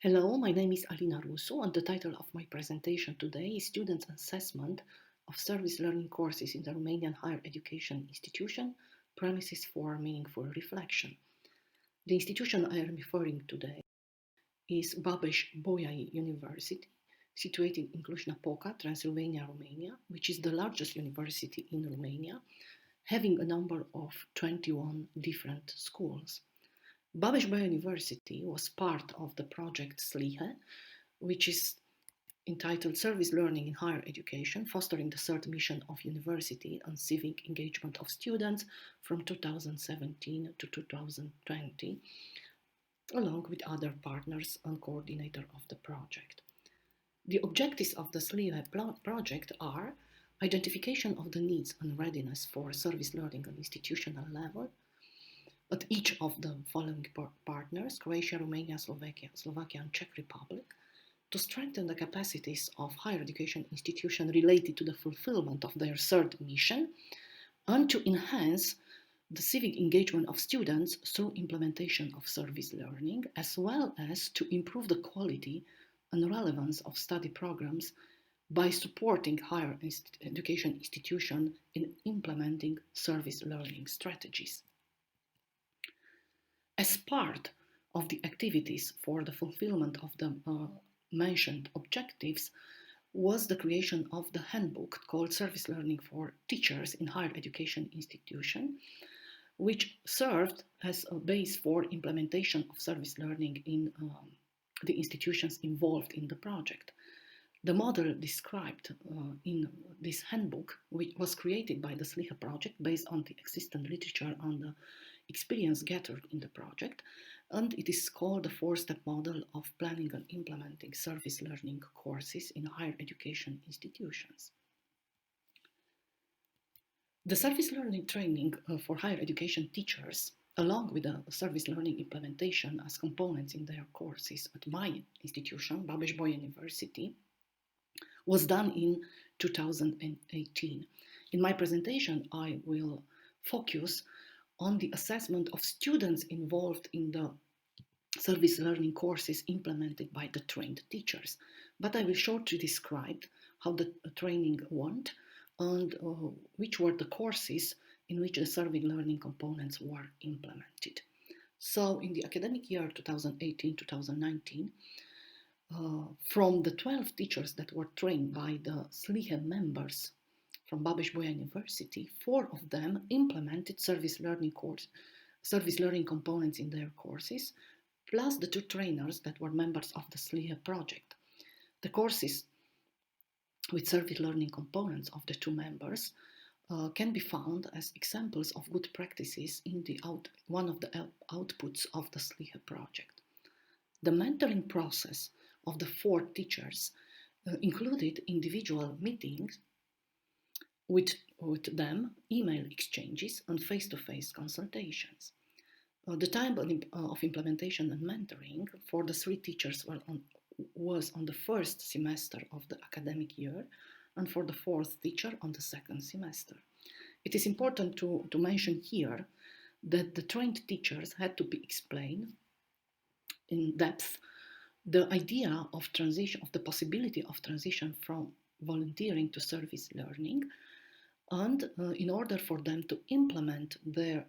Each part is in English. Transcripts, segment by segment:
Hello, my name is Alina Rusu, and the title of my presentation today is Students' Assessment of Service Learning Courses in the Romanian Higher Education Institution, Premises for Meaningful Reflection. The institution I am referring to today is Babeș-Bolyai University, situated in Cluj-Napoca, Transylvania, Romania, which is the largest university in Romania, having a number of 21 different schools. Babeș-Bolyai University was part of the project SLIHE, which is entitled Service Learning in Higher Education, fostering the third mission of university and civic engagement of students from 2017 to 2020, along with other partners and coordinator of the project. The objectives of the SLIHE project are identification of the needs and readiness for service learning at institutional level, at each of the following partners, Croatia, Romania, Slovakia and Czech Republic, to strengthen the capacities of higher education institutions related to the fulfillment of their third mission, and to enhance the civic engagement of students through implementation of service learning, as well as to improve the quality and relevance of study programs by supporting higher education institutions in implementing service learning strategies. As part of the activities for the fulfillment of the mentioned objectives was the creation of the handbook called Service Learning for Teachers in Higher Education Institution, which served as a base for implementation of service learning in the institutions involved in the project. The model described in this handbook, which was created by the SLIHE project based on the existing literature and the experience gathered in the project, and it is called the four-step model of planning and implementing service learning courses in higher education institutions. The service learning training for higher education teachers, along with the service learning implementation as components in their courses at my institution, Babeș-Bolyai University, was done in 2018. In my presentation, I will focus on the assessment of students involved in the service learning courses implemented by the trained teachers. But I will shortly describe how the training went and which were the courses in which the service learning components were implemented. So in the academic year 2018-2019, from the 12 teachers that were trained by the SLIHE members from Babeș-Bolyai University, 4 of them implemented service learning components in their courses, plus the 2 trainers that were members of the SLIHE project. The courses with service learning components of the 2 members can be found as examples of good practices in one of the outputs of the SLIHE project. The mentoring process of the 4 teachers included individual meetings with them, email exchanges, and face-to-face consultations. The time of implementation and mentoring for the 3 teachers was on the first semester of the academic year, and for the 4th teacher on the 2nd semester. It is important to mention here that the trained teachers had to be explained in depth the idea of transition, of the possibility of transition from volunteering to service learning, and in order for them to implement the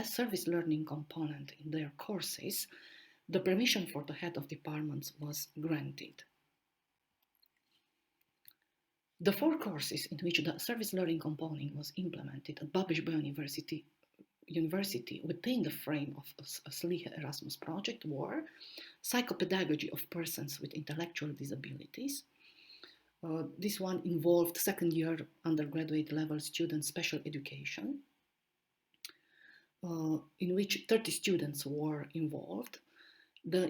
service learning component in their courses, the permission for the head of departments was granted. The 4 courses in which the service learning component was implemented at Babeș-Bolyai University within the frame of a SLIHE Erasmus project were psychopedagogy of persons with intellectual disabilities. This one involved 2nd year undergraduate level student special education, in which 30 students were involved. The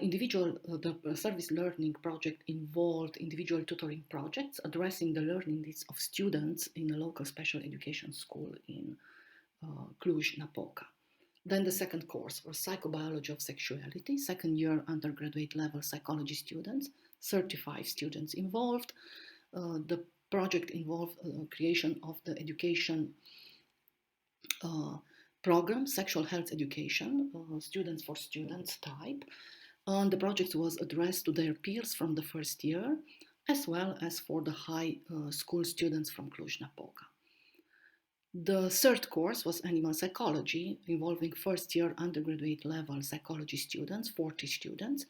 service learning project involved individual tutoring projects addressing the learning needs of students in a local special education school in Cluj-Napoca. Then the 2nd course was psychobiology of sexuality, 2nd year undergraduate level psychology students, 35 students involved. The project involved creation of the education program, sexual health education, students for students type, And the project was addressed to their peers from the first year, as well as for the high school students from Cluj-Napoca. The third course was animal psychology, involving first year undergraduate level psychology students, 40 students.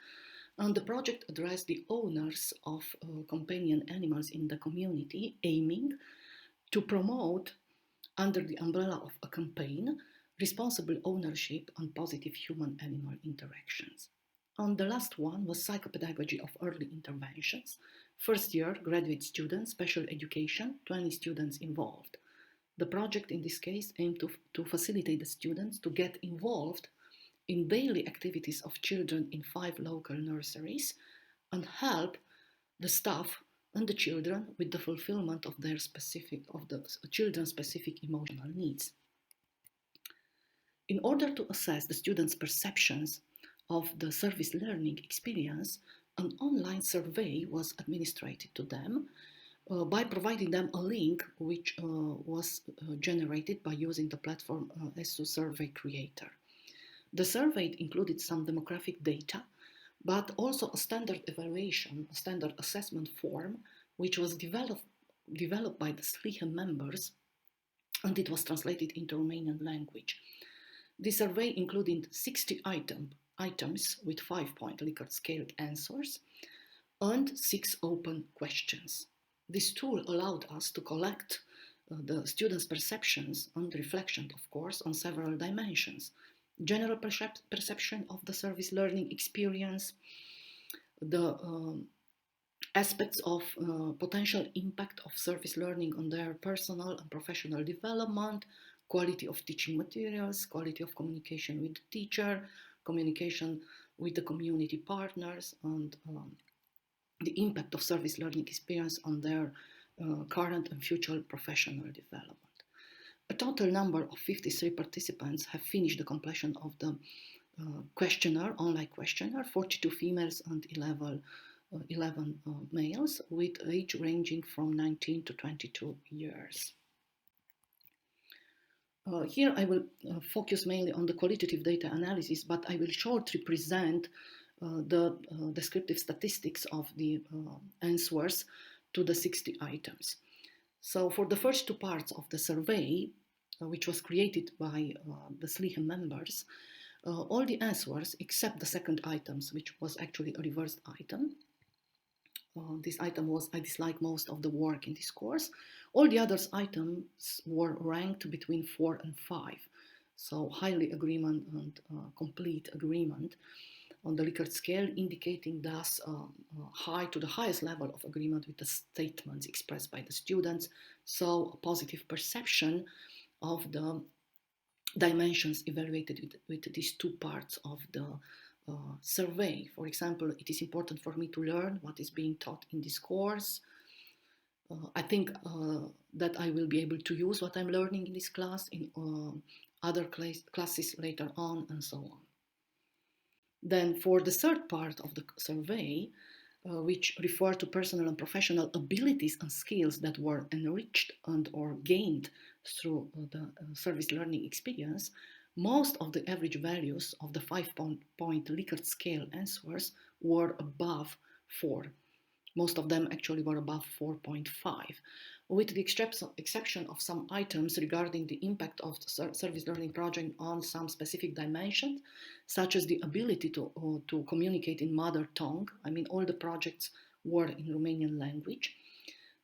And the project addressed the owners of companion animals in the community, aiming to promote, under the umbrella of a campaign, responsible ownership and positive human-animal interactions. And the last one was psychopedagogy of early interventions. First year graduate students, special education, 20 students involved. The project in this case aimed to facilitate the students to get involved in daily activities of children in 5 local nurseries and help the staff and the children with the fulfillment of the children's specific emotional needs. In order to assess the students' perceptions of the service learning experience, an online survey was administered to them by providing them a link which was generated by using the platform ESU Survey Creator. The survey included some demographic data, but also a standard evaluation, a standard assessment form, which was developed by the SLIHE members, and it was translated into Romanian language. The survey included 60 items with 5-point Likert scale answers and 6 open questions. This tool allowed us to collect the students' perceptions and reflection, of course, on several dimensions. General perception of the service learning experience, the aspects of potential impact of service learning on their personal and professional development, quality of teaching materials, quality of communication with the teacher, communication with the community partners, and the impact of service learning experience on their current and future professional development. A total number of 53 participants have finished the completion of the questionnaire, online questionnaire, 42 females and 11 males, with age ranging from 19 to 22 years. Here I will focus mainly on the qualitative data analysis, but I will shortly present the descriptive statistics of the answers to the 60 items. So for the first 2 parts of the survey, which was created by the SLIHE members, all the answers except the second items, which was actually a reversed item. This item was, I dislike most of the work in this course. All the other items were ranked between 4 and 5. So highly agreement and complete agreement on the Likert scale, indicating thus high to the highest level of agreement with the statements expressed by the students. So a positive perception of the dimensions evaluated with these 2 parts of the survey. For example, it is important for me to learn what is being taught in this course. I think that I will be able to use what I'm learning in this class in other classes later on, and so on. Then for the third part of the survey, which refer to personal and professional abilities and skills that were enriched and or gained through the service learning experience, most of the average values of the 5-point Likert scale answers were above 4. Most of them actually were above 4.5, with the exception of some items regarding the impact of the service learning project on some specific dimensions, such as the ability to communicate in mother tongue. I mean, all the projects were in Romanian language.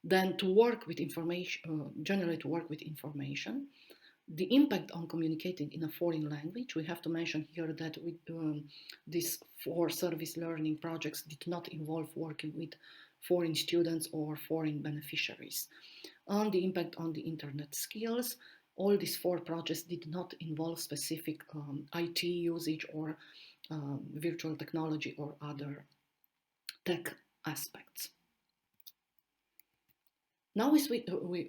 Then to work with information, generally to work with information. The impact on communicating in a foreign language, we have to mention here that these 4 service learning projects did not involve working with foreign students or foreign beneficiaries. On the impact on the internet skills, all these 4 projects did not involve specific IT usage or virtual technology or other tech aspects. Now we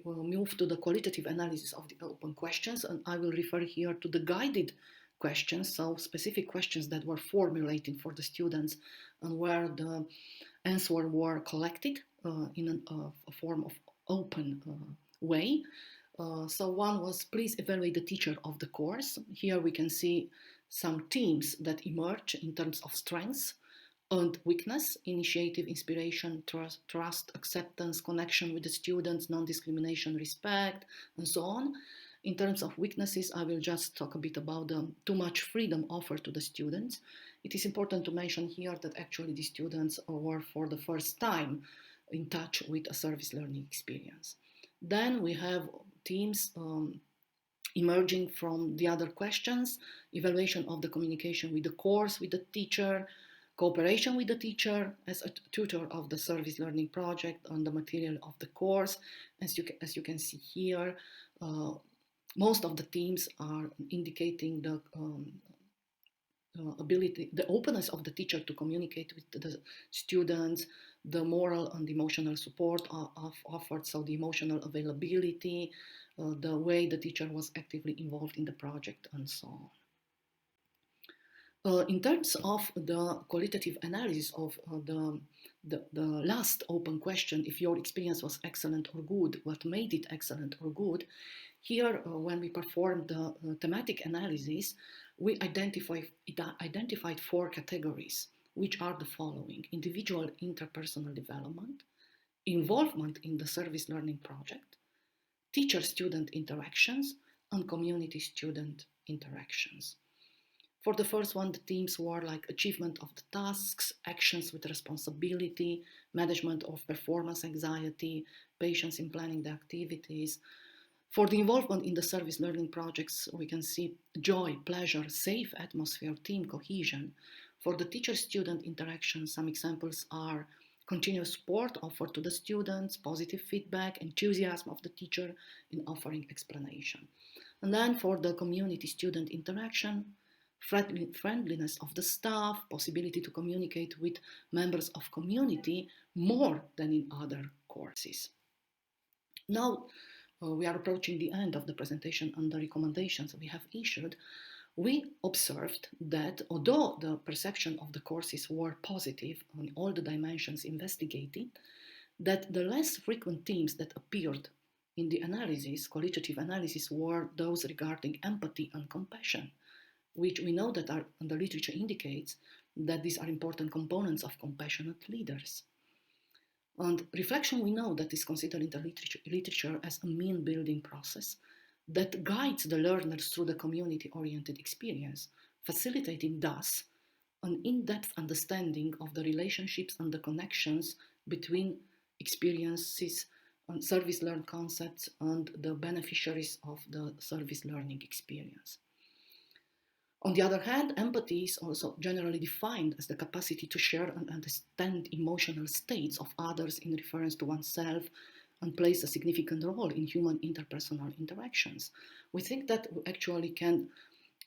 will move to the qualitative analysis of the open questions, and I will refer here to the guided questions, so specific questions that were formulated for the students and where the answers were collected in a form of open way. So one was, please evaluate the teacher of the course. Here we can see some themes that emerge in terms of strengths, Earned weakness, initiative, inspiration, trust, acceptance, connection with the students, non-discrimination, respect, and so on. In terms of weaknesses, I will just talk a bit about the too much freedom offered to the students. It is important to mention here that actually the students were for the first time in touch with a service learning experience. Then we have teams emerging from the other questions, evaluation of the communication with the course, with the teacher, cooperation with the teacher as a tutor of the service learning project on the material of the course. As you can see here, most of the teams are indicating the ability, the openness of the teacher to communicate with the students, the moral and emotional support offered, so the emotional availability, the way the teacher was actively involved in the project, and so on. In terms of the qualitative analysis of the last open question, if your experience was excellent or good, what made it excellent or good, here when we performed the thematic analysis, we identified 4 categories, which are the following: individual interpersonal development, involvement in the service learning project, teacher-student interactions, and community-student interactions. For the first one, the themes were like achievement of the tasks, actions with responsibility, management of performance anxiety, patience in planning the activities. For the involvement in the service learning projects, we can see joy, pleasure, safe atmosphere, team cohesion. For the teacher-student interaction, some examples are continuous support offered to the students, positive feedback, enthusiasm of the teacher in offering explanation. And then for the community-student interaction, friendliness of the staff, possibility to communicate with members of community more than in other courses. Now we are approaching the end of the presentation and the recommendations we have issued. We observed that although the perception of the courses were positive on all the dimensions investigated, that the less frequent themes that appeared in the analysis, qualitative analysis, were those regarding empathy and compassion, which we know that the literature indicates that these are important components of compassionate leaders. And reflection, we know that is considered in the literature as a mean building process that guides the learners through the community-oriented experience, facilitating thus an in-depth understanding of the relationships and the connections between experiences and service learned concepts and the beneficiaries of the service learning experience. On the other hand, empathy is also generally defined as the capacity to share and understand emotional states of others in reference to oneself and plays a significant role in human interpersonal interactions. We think that we actually can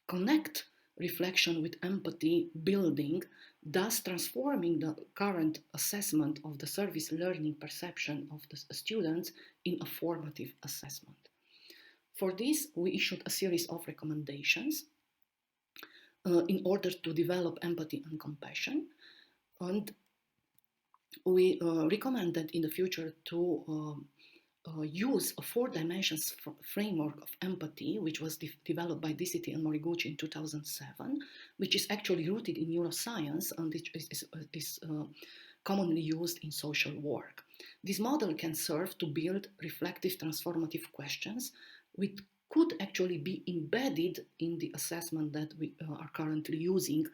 connect reflection with empathy building, thus transforming the current assessment of the service learning perception of the students in a formative assessment. For this, we issued a series of recommendations in order to develop empathy and compassion. And we recommended in the future to use a 4 dimensions framework of empathy, which was developed by DCT and Moriguchi in 2007, which is actually rooted in neuroscience and it is commonly used in social work. This model can serve to build reflective transformative questions which could actually be embedded in the assessment that we are currently using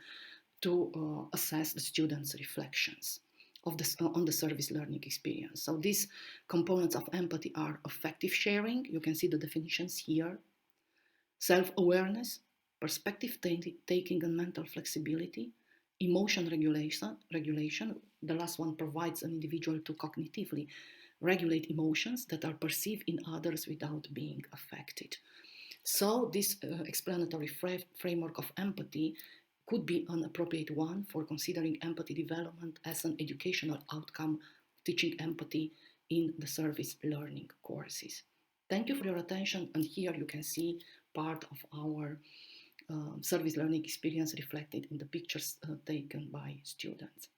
to assess the students' reflections on the service learning experience. So these components of empathy are affective sharing, you can see the definitions here, self-awareness, perspective taking and mental flexibility, emotion regulation, the last one provides an individual to cognitively regulate emotions that are perceived in others without being affected. So this explanatory framework of empathy could be an appropriate one for considering empathy development as an educational outcome, teaching empathy in the service learning courses. Thank you for your attention, and here you can see part of our service learning experience reflected in the pictures taken by students.